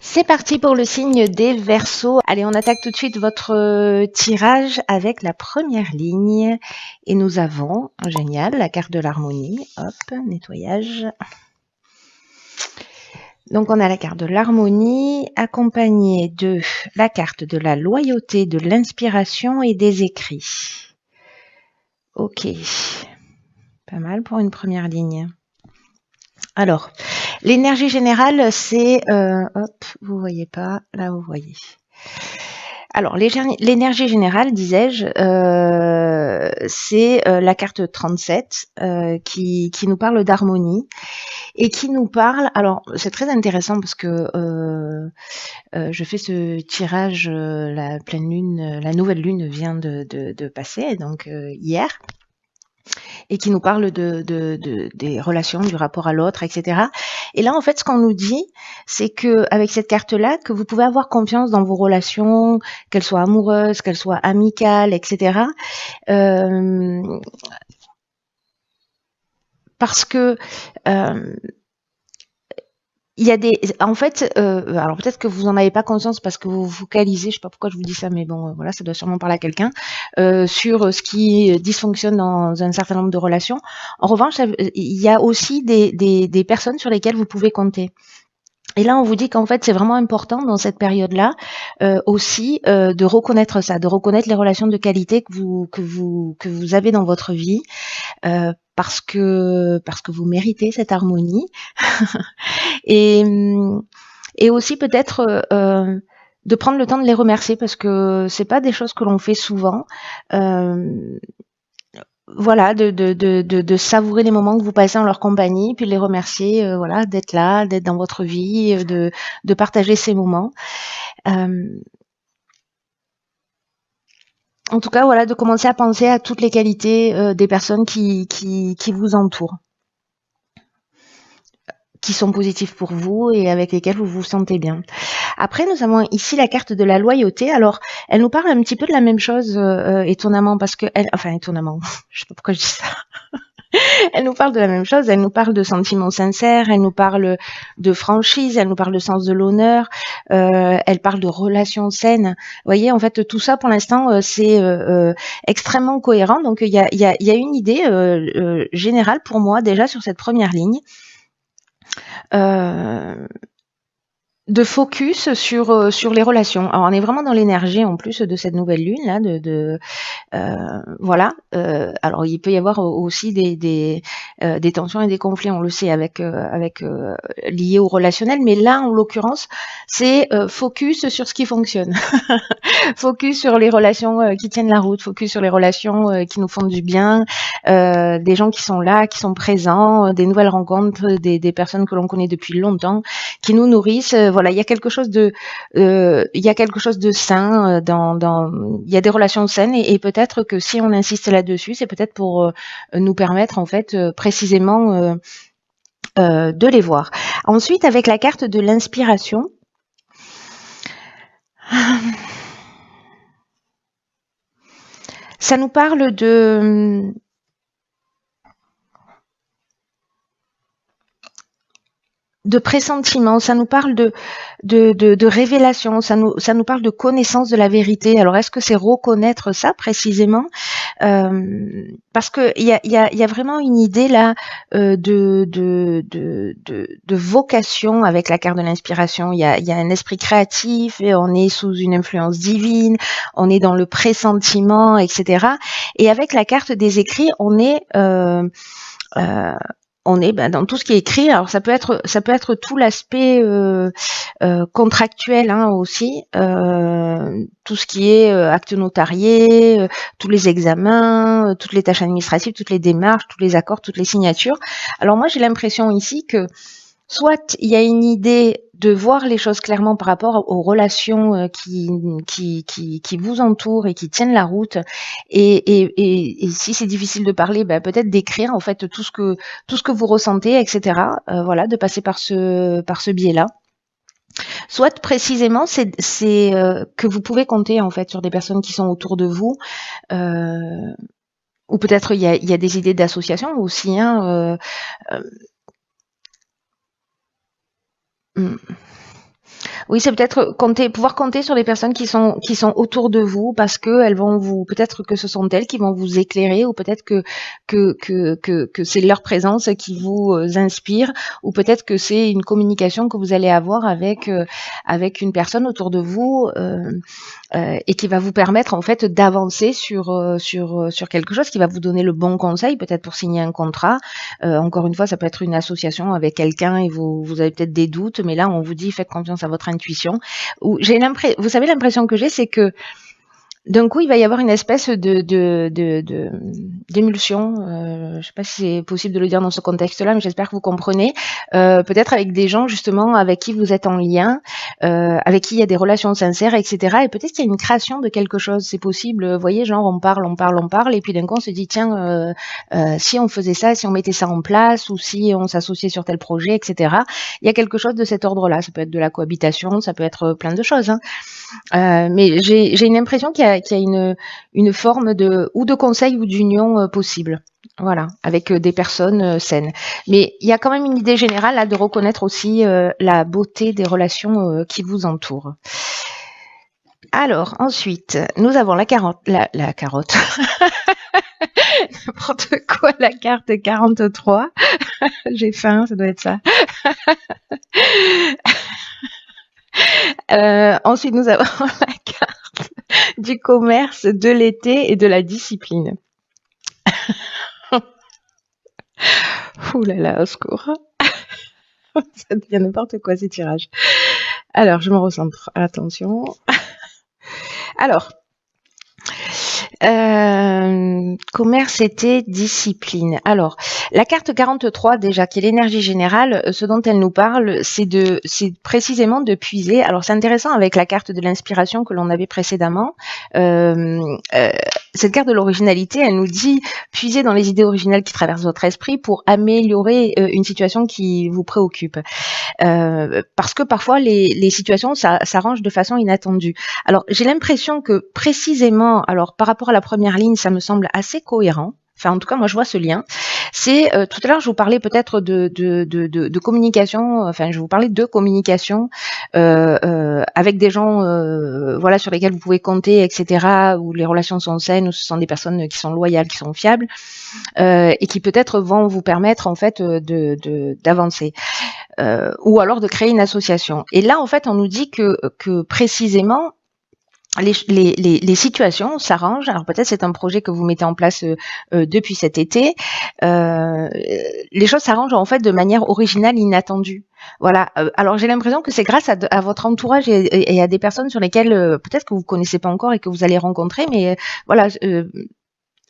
C'est parti pour le signe des Verseaux. Allez, on attaque tout de suite votre tirage avec la première ligne. Et nous avons, génial, la carte de l'harmonie. Hop, nettoyage. Donc on a la carte de l'harmonie accompagnée de la carte de la loyauté, de l'inspiration et des écrits. Ok, pas mal pour une première ligne. Alors, l'énergie générale, c'est... hop, vous voyez pas, là vous voyez. Alors, l'énergie générale, disais-je, c'est la carte 37 qui nous parle d'harmonie et qui nous parle... Alors, c'est très intéressant parce que je fais ce tirage, la pleine lune, la nouvelle lune vient de passer, donc hier, et qui nous parle des relations, du rapport à l'autre, etc. Et là, en fait, ce qu'on nous dit, c'est que avec cette carte-là, que vous pouvez avoir confiance dans vos relations, qu'elles soient amoureuses, qu'elles soient amicales, etc. Parce que il y a des, en fait, alors peut-être que vous en avez pas conscience parce que vous vous focalisez, je sais pas pourquoi je vous dis ça, mais bon, voilà, ça doit sûrement parler à quelqu'un, sur ce qui dysfonctionne dans un certain nombre de relations. En revanche, il y a aussi des personnes sur lesquelles vous pouvez compter. Et là, on vous dit qu'en fait, c'est vraiment important dans cette période-là aussi de reconnaître ça, de reconnaître les relations de qualité que vous avez dans votre vie, parce que vous méritez cette harmonie. et aussi peut-être de prendre le temps de les remercier parce que c'est pas des choses que l'on fait souvent. Voilà, de savourer les moments que vous passez en leur compagnie, puis de les remercier, voilà, d'être là, d'être dans votre vie, de partager ces moments. En tout cas, voilà, de commencer à penser à toutes les qualités des personnes qui vous entourent, qui sont positives pour vous et avec lesquelles vous vous sentez bien. Après, nous avons ici la carte de la loyauté. Alors, elle nous parle un petit peu de la même chose, étonnamment, parce que étonnamment, je sais pas pourquoi je dis ça. Elle nous parle de la même chose, elle nous parle de sentiments sincères, elle nous parle de franchise, elle nous parle de sens de l'honneur, elle parle de relations saines. Vous voyez, en fait, tout ça, pour l'instant, c'est extrêmement cohérent. Donc, il y a une idée générale pour moi, déjà, sur cette première ligne. De focus sur les relations. Alors, on est vraiment dans l'énergie en plus de cette nouvelle lune là, voilà. Alors, il peut y avoir aussi des tensions et des conflits, on le sait, avec liés au relationnel, mais là, en l'occurrence, c'est focus sur ce qui fonctionne, focus sur les relations qui tiennent la route, focus sur les relations qui nous font du bien, des gens qui sont là, qui sont présents, des nouvelles rencontres, des personnes que l'on connaît depuis longtemps, qui nous nourrissent. Voilà, il y a quelque chose de sain il y a des relations saines et peut-être que si on insiste là-dessus, c'est peut-être pour nous permettre en fait précisément de les voir. Ensuite, avec la carte de l'inspiration, ça nous parle de pressentiment, ça nous parle de révélation, ça nous parle de connaissance de la vérité. Alors, est-ce que c'est reconnaître ça précisément? Parce que il y a vraiment une idée là de vocation avec la carte de l'inspiration. Il y a un esprit créatif, et on est sous une influence divine, on est dans le pressentiment, etc. Et avec la carte des écrits, on est dans tout ce qui est écrit. Alors ça peut être tout l'aspect contractuel aussi, tout ce qui est acte notarié, tous les examens, toutes les tâches administratives, toutes les démarches, tous les accords, toutes les signatures. Alors moi j'ai l'impression ici que soit il y a une idée de voir les choses clairement par rapport aux relations qui vous entourent et qui tiennent la route. Et si c'est difficile de parler, peut-être d'écrire en fait tout ce que vous ressentez, etc. Voilà, de passer par ce biais-là. Soit précisément, c'est que vous pouvez compter en fait sur des personnes qui sont autour de vous. Ou peut-être il y a des idées d'association aussi. Oui, c'est peut-être pouvoir compter sur les personnes qui sont autour de vous parce que elles vont peut-être que ce sont elles qui vont vous éclairer ou peut-être que c'est leur présence qui vous inspire ou peut-être que c'est une communication que vous allez avoir avec une personne autour de vous et qui va vous permettre en fait d'avancer sur quelque chose, qui va vous donner le bon conseil, peut-être pour signer un contrat. Encore une fois, ça peut être une association avec quelqu'un et vous avez peut-être des doutes, mais là on vous dit faites confiance à votre intuition. Ou vous savez, l'impression que j'ai, c'est que d'un coup, il va y avoir une espèce d'émulsion. Je ne sais pas si c'est possible de le dire dans ce contexte-là, mais j'espère que vous comprenez. Peut-être avec des gens justement avec qui vous êtes en lien, avec qui il y a des relations sincères, etc. Et peut-être qu'il y a une création de quelque chose. C'est possible. Vous voyez, genre on parle, et puis d'un coup on se dit tiens, si on faisait ça, si on mettait ça en place, ou si on s'associait sur tel projet, etc. Il y a quelque chose de cet ordre-là. Ça peut être de la cohabitation, ça peut être plein de choses. Hein. Mais j'ai une impression qu'il y a une forme de conseil ou d'union possible. Voilà, avec des personnes saines. Mais il y a quand même une idée générale là de reconnaître aussi la beauté des relations qui vous entourent. Alors, ensuite, nous avons la carotte. N'importe quoi, la carte 43. J'ai faim, ça doit être ça. Ensuite, nous avons la carte du commerce, de l'été et de la discipline. Ouh là là, au secours. Ça devient n'importe quoi ces tirages. Alors, je me recentre. Attention. Alors, commerce, été, discipline. Alors, la carte 43 déjà, qui est l'énergie générale, ce dont elle nous parle, c'est précisément de puiser. Alors, c'est intéressant avec la carte de l'inspiration que l'on avait précédemment. Cette carte de l'originalité, elle nous dit puiser dans les idées originales qui traversent votre esprit pour améliorer une situation qui vous préoccupe. Parce que parfois les situations s'arrangent de façon inattendue. Alors j'ai l'impression que précisément, alors par rapport à la première ligne, ça me semble assez cohérent. Enfin, en tout cas, moi, je vois ce lien. C'est tout à l'heure, je vous parlais peut-être de communication. Enfin, je vous parlais de communication avec des gens, voilà, sur lesquels vous pouvez compter, etc. Où les relations sont saines, où ce sont des personnes qui sont loyales, qui sont fiables, et qui peut-être vont vous permettre en fait d'avancer. Ou alors de créer une association. Et là, en fait, on nous dit que précisément, les situations s'arrangent. Alors peut-être c'est un projet que vous mettez en place depuis cet été. Les choses s'arrangent en fait de manière originale, inattendue. Voilà. Alors j'ai l'impression que c'est grâce à votre entourage et à des personnes sur lesquelles peut-être que vous connaissez pas encore et que vous allez rencontrer. Mais voilà,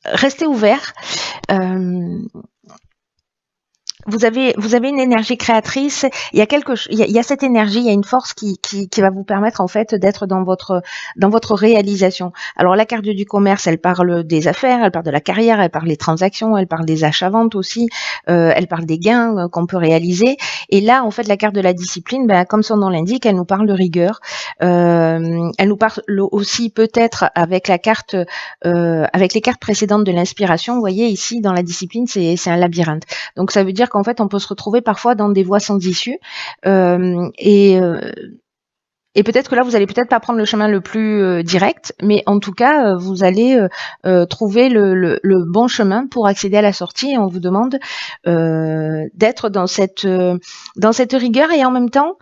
restez ouverts. Vous avez une énergie créatrice. Il y a cette énergie, il y a une force qui va vous permettre en fait d'être dans votre réalisation. Alors la carte du commerce, elle parle des affaires, elle parle de la carrière, elle parle des transactions, elle parle des achats-ventes aussi, elle parle des gains qu'on peut réaliser. Et là, en fait, la carte de la discipline, ben, comme son nom l'indique, elle nous parle de rigueur. Elle nous parle aussi peut-être avec la carte, avec les cartes précédentes de l'inspiration. Vous voyez ici dans la discipline, c'est un labyrinthe. Donc ça veut dire qu'en fait, on peut se retrouver parfois dans des voies sans issue. Et peut-être que là, vous allez peut-être pas prendre le chemin le plus direct, mais en tout cas, vous allez trouver le bon chemin pour accéder à la sortie. Et on vous demande d'être dans cette rigueur et en même temps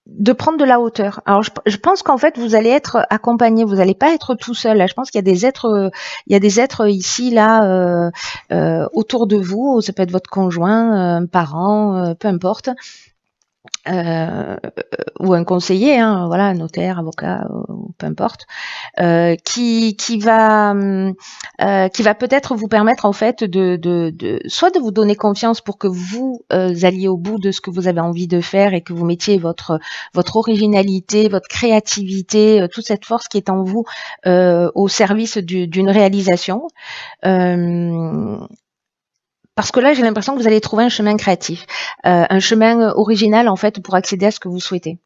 de prendre de la hauteur. Alors je pense qu'en fait vous allez être accompagné, vous n'allez pas être tout seul. Là, je pense qu'il y a des êtres ici là autour de vous. Ça peut être votre conjoint, un parent, peu importe. Ou un conseiller, hein, voilà, notaire, avocat, peu importe, qui va peut-être vous permettre en fait soit de vous donner confiance pour que vous alliez au bout de ce que vous avez envie de faire et que vous mettiez votre originalité, votre créativité, toute cette force qui est en vous au service d'une réalisation. Parce que là, j'ai l'impression que vous allez trouver un chemin créatif, un chemin original en fait pour accéder à ce que vous souhaitez.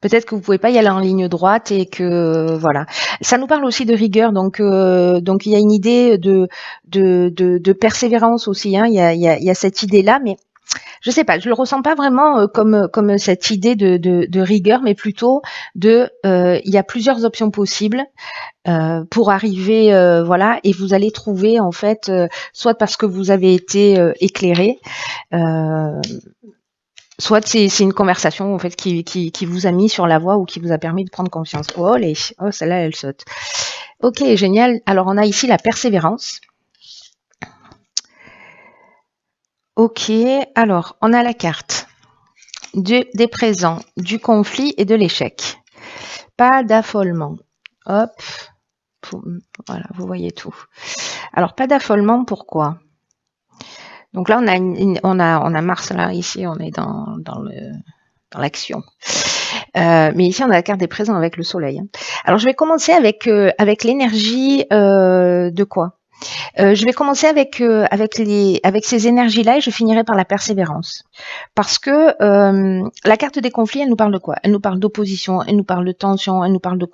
Peut-être que vous pouvez pas y aller en ligne droite et que voilà. Ça nous parle aussi de rigueur, donc il y a une idée de persévérance aussi. Hein. Il y a cette idée là, mais je sais pas, je le ressens pas vraiment comme cette idée de rigueur, mais plutôt il y a plusieurs options possibles pour arriver, voilà, et vous allez trouver en fait, soit parce que vous avez été éclairé, soit c'est une conversation en fait qui vous a mis sur la voie ou qui vous a permis de prendre confiance. Oh, celle-là elle saute. Ok, génial. Alors on a ici la persévérance. Ok, alors on a la carte des présents, du conflit et de l'échec. Pas d'affolement. Hop, voilà, vous voyez tout. Alors pas d'affolement, pourquoi? Donc là on a Mars là ici, on est dans l'action. Mais ici on a la carte des présents avec le soleil. Alors je vais commencer avec l'énergie de quoi? Je vais commencer avec ces énergies-là et je finirai par la persévérance. Parce que la carte des conflits, elle nous parle de quoi? Elle nous parle d'opposition, elle nous parle de tension, elle nous parle de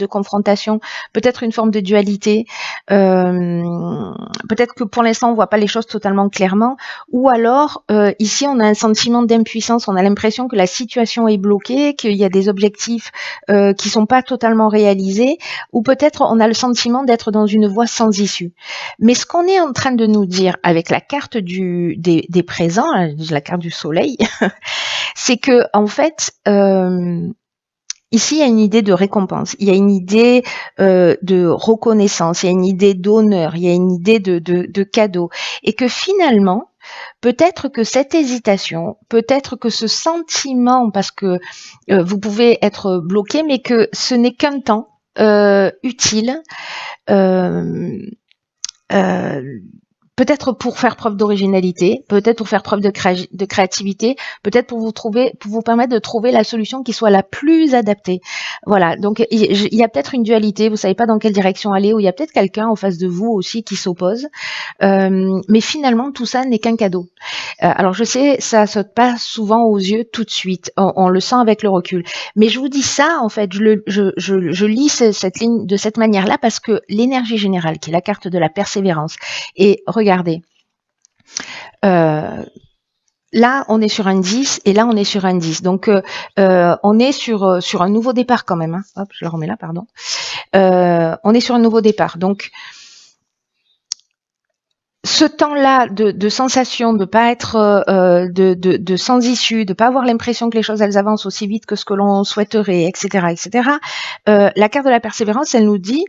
confrontation, peut-être une forme de dualité. Peut-être que pour l'instant, on voit pas les choses totalement clairement. Ou alors, ici, on a un sentiment d'impuissance, on a l'impression que la situation est bloquée, qu'il y a des objectifs qui sont pas totalement réalisés, ou peut-être on a le sentiment d'être dans une voie sans issue. Mais ce qu'on est en train de nous dire avec la carte des présents, la carte du soleil, c'est que en fait, ici il y a une idée de récompense, il y a une idée de reconnaissance, il y a une idée d'honneur, il y a une idée de cadeau, et que finalement, peut-être que cette hésitation, peut-être que ce sentiment, parce que vous pouvez être bloqué, mais que ce n'est qu'un temps utile. Peut-être pour faire preuve d'originalité, peut-être pour faire preuve de créativité, peut-être pour vous permettre de trouver la solution qui soit la plus adaptée. Voilà. Donc il y a peut-être une dualité, vous savez pas dans quelle direction aller, ou il y a peut-être quelqu'un en face de vous aussi qui s'oppose. Mais finalement, tout ça n'est qu'un cadeau. Alors je sais, ça saute pas souvent aux yeux tout de suite. On le sent avec le recul. Mais je vous dis ça, en fait, je lis cette ligne de cette manière-là parce que l'énergie générale, qui est la carte de la persévérance, et regardez, là, on est sur un 10 et là, on est sur un 10. Donc, on est sur un nouveau départ quand même. Hein. Hop, je le remets là, pardon. On est sur un nouveau départ. Donc, ce temps-là de sensation, de pas être de sans issue, de pas avoir l'impression que les choses elles avancent aussi vite que ce que l'on souhaiterait, etc., etc. La carte de la persévérance, elle nous dit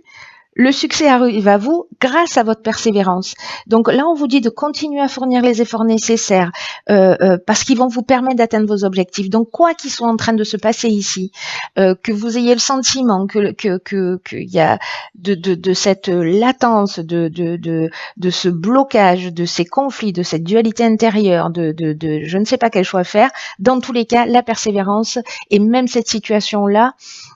le succès arrive à vous grâce à votre persévérance. Donc là, on vous dit de continuer à fournir les efforts nécessaires parce qu'ils vont vous permettre d'atteindre vos objectifs. Donc quoi qu'ils soient en train de se passer ici, que vous ayez le sentiment qu'il y a de cette latence, de ce blocage, de ces conflits, de cette dualité intérieure, de je ne sais pas quel choix faire. Dans tous les cas, la persévérance et même cette situation-là,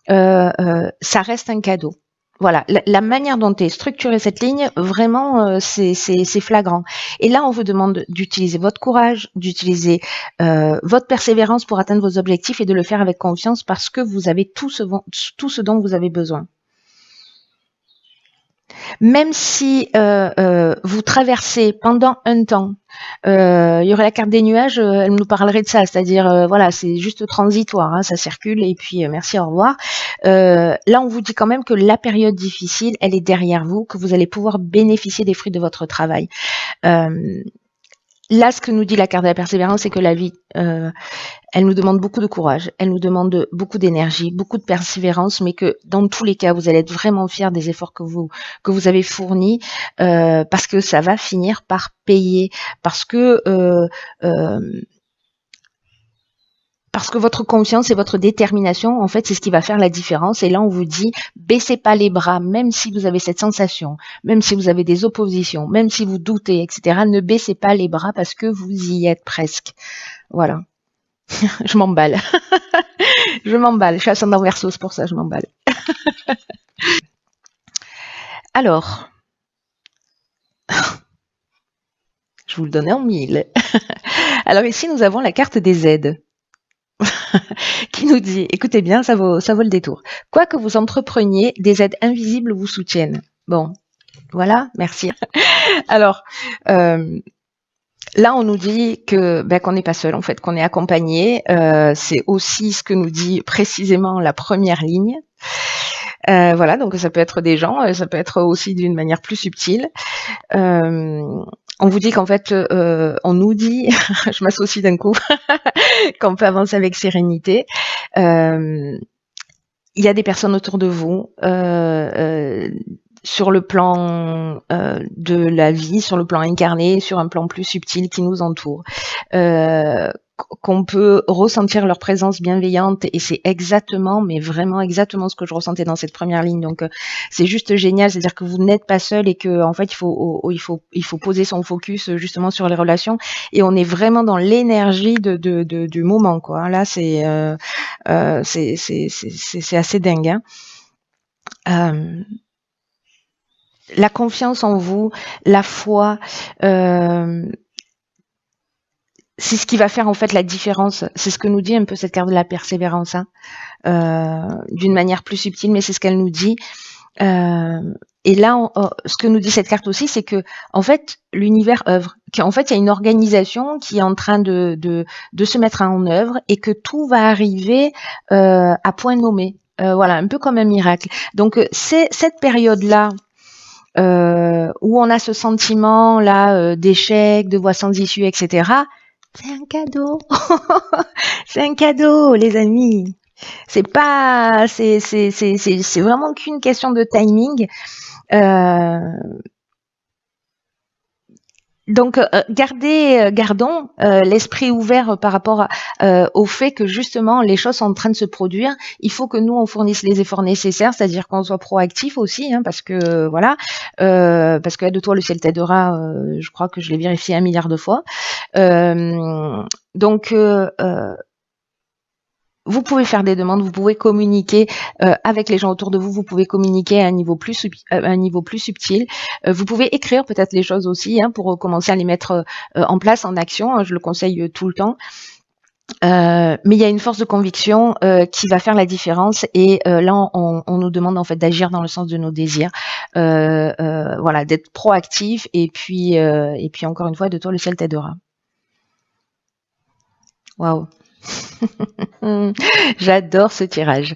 ça reste un cadeau. Voilà, la manière dont est structurée cette ligne, vraiment, c'est flagrant. Et là, on vous demande d'utiliser votre courage, d'utiliser votre persévérance pour atteindre vos objectifs et de le faire avec confiance parce que vous avez tout ce dont vous avez besoin. Même si vous traversez pendant un temps, il y aurait la carte des nuages, elle nous parlerait de ça, c'est-à-dire voilà, c'est juste transitoire, hein, ça circule et puis merci, au revoir. Là, on vous dit quand même que la période difficile, elle est derrière vous, que vous allez pouvoir bénéficier des fruits de votre travail. Là, ce que nous dit la carte de la persévérance, c'est que la vie, elle nous demande beaucoup de courage, elle nous demande beaucoup d'énergie, beaucoup de persévérance, mais que dans tous les cas, vous allez être vraiment fiers des efforts que vous avez fournis, parce que ça va finir par payer, parce que votre confiance et votre détermination, en fait, c'est ce qui va faire la différence. Et là, on vous dit, baissez pas les bras, même si vous avez cette sensation, même si vous avez des oppositions, même si vous doutez, etc. Ne baissez pas les bras parce que vous y êtes presque. Voilà. Je m'emballe. Je m'emballe. Je suis ascendant Verseau, c'est pour ça que je m'emballe. Alors, je vous le donnais en 1000. Alors ici, nous avons la carte des aides. qui nous dit, écoutez bien, ça vaut le détour. Quoi que vous entrepreniez, des aides invisibles vous soutiennent. Bon, voilà, merci. Alors, Là, on nous dit que qu'on n'est pas seul, en fait, qu'on est accompagné. C'est aussi ce que nous dit précisément la première ligne. Voilà, donc ça peut être des gens, ça peut être aussi d'une manière plus subtile. On vous dit qu'en fait, on nous dit, je m'associe d'un coup, qu'on peut avancer avec sérénité. Il y a des personnes autour de vous, sur le plan de la vie, sur le plan incarné, sur un plan plus subtil qui nous entoure. Qu'on peut ressentir leur présence bienveillante et c'est exactement, mais vraiment exactement ce que je ressentais dans cette première ligne. Donc c'est juste génial, c'est-à-dire que vous n'êtes pas seul et que en fait il faut poser son focus justement sur les relations et on est vraiment dans l'énergie du moment quoi. Là c'est assez dingue. Hein. La confiance en vous, la foi. C'est ce qui va faire en fait la différence. C'est ce que nous dit un peu cette carte de la persévérance, hein, d'une manière plus subtile, mais c'est ce qu'elle nous dit. Et là, ce que nous dit cette carte aussi, c'est que en fait l'univers œuvre, qu'en fait il y a une organisation qui est en train de se mettre en œuvre et que tout va arriver à point nommé. Voilà, un peu comme un miracle. Donc c'est cette période-là. Où on a ce sentiment là d'échec, de voie sans issue, etc. C'est un cadeau. C'est un cadeau, les amis. C'est pas, c'est vraiment qu'une question de timing. Donc, gardons l'esprit ouvert par rapport au fait que justement les choses sont en train de se produire. Il faut que nous on fournisse les efforts nécessaires, c'est-à-dire qu'on soit proactif aussi, hein, parce que voilà, parce que de toi le ciel t'aidera. Je crois que je l'ai vérifié 1 milliard de fois. Donc vous pouvez faire des demandes, vous pouvez communiquer avec les gens autour de vous, vous pouvez communiquer à un niveau plus subtil. Vous pouvez écrire peut-être les choses aussi hein, pour commencer à les mettre en place, en action. Hein, je le conseille tout le temps. Mais il y a une force de conviction qui va faire la différence et là on nous demande en fait d'agir dans le sens de nos désirs, voilà, d'être proactif et puis encore une fois de toi le ciel t'aidera. Waouh. J'adore ce tirage.